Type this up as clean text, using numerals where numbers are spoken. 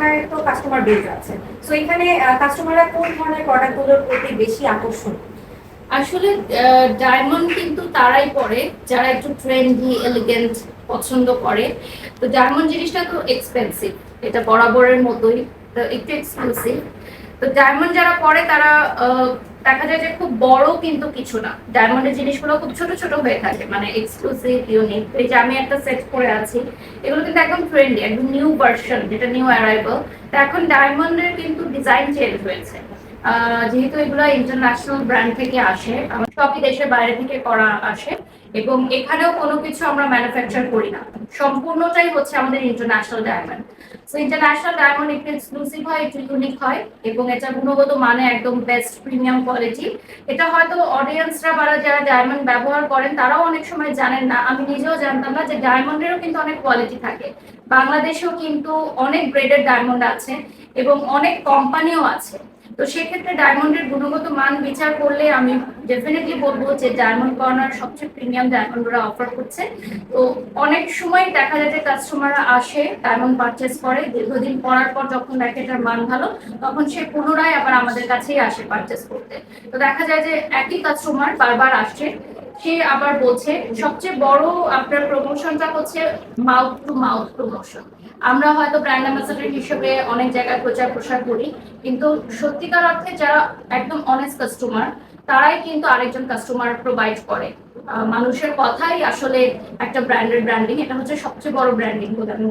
আপনার তো customer base আছে, সো এখানে কাস্টমাররা কোন ধরনের প্রোডাক্টগুলোর প্রতি বেশি আকর্ষণ? আসলে ডায়মন্ড কিন্তু তারাই পরে যারা একটু ট্রেন্ডি এলিগেন্ট পছন্দ করে। তো ডায়মন্ড জিনিসটা তো এক্সপেন্সিভ, এটা বরাবরের মতোই, তো একটু এক্সপেন্সিভ। তো ডায়মন্ড যারা পরে তারা দেখা যায় যে খুব বড় কিন্তু কিছু না, ডায়মন্ডের জিনিসগুলো খুব ছোট ছোট হয়ে থাকে, মানে এক্সক্লুসিভ ইউনিক। এই যে আমি একটা সেট পরে আছি, এগুলো কিন্তু একদম ট্রেন্ডি, একদম নিউ ভার্সন, যেটা নিউ অ্যারাইভাল। তো এখন ডায়মন্ডের কিন্তু ডিজাইন চেঞ্জ হয়েছে, যেহেতু এগুলো ইন্টারন্যাশনাল ব্র্যান্ড থেকে আসে, আমার সবই দেশের বাইরে থেকে করা আসে, এবং এখানেও কোনো কিছু আমরা ম্যানুফ্যাকচার করি না, সম্পূর্ণটাই হচ্ছে আমাদের international diamond. So international diamond একটু এক্সক্লুসিভ হয়, একটু ইউনিক হয়, এবং এটা গুণগত মানে একদম বেস্ট প্রিমিয়াম কোয়ালিটি। এটা হয়তো অডিয়েন্সরা বা যারা ডায়মন্ড ব্যবহার করেন তারাও অনেক সময় জানেন না, আমি নিজেও জানতাম না যে ডায়মন্ডেরও কিন্তু অনেক কোয়ালিটি থাকে। বাংলাদেশেও কিন্তু অনেক গ্রেডের ডায়মন্ড আছে এবং অনেক কোম্পানিও আছে। তো সেক্ষেত্রে ডায়মন্ডের গুণগত মান বিচার করলে আমি ডেফিনেটলি বলবো যে ডায়মন্ড কর্নার সবচেয়ে প্রিমিয়াম ডায়মন্ডরা অফার করছে। তো অনেক সময় দেখা যায় যে কাস্টমাররা আসে, ডায়মন্ড পারচেস করে, দীর্ঘদিন পরার পর যখন দেখে এটার মান ভালো, তখন সে পুনরায় আবার আমাদের কাছেই আসে পারচেস করতে। তো দেখা যায় যে একই কাস্টমার বারবার আসছে, সে আবার বলছে। সবচেয়ে বড় আপনার প্রমোশনটা হচ্ছে মাউথ টু মাউথ প্রমোশন। আমরা হয়তো ব্র্যান্ড অ্যাম্বাসাডার হিসেবে অনেক জায়গায় প্রচার প্রসার করি, কিন্তু সত্যিকার অর্থে যারা একদম অনেস্ট কাস্টমার, তারাই কিন্তু আরেকজন কাস্টমার প্রোভাইড করে। মানুষের কথাই আসলে একটা ব্র্যান্ডের ব্র্যান্ডিং, এটা হচ্ছে সবচেয়ে বড় ব্র্যান্ডিং বলে আমি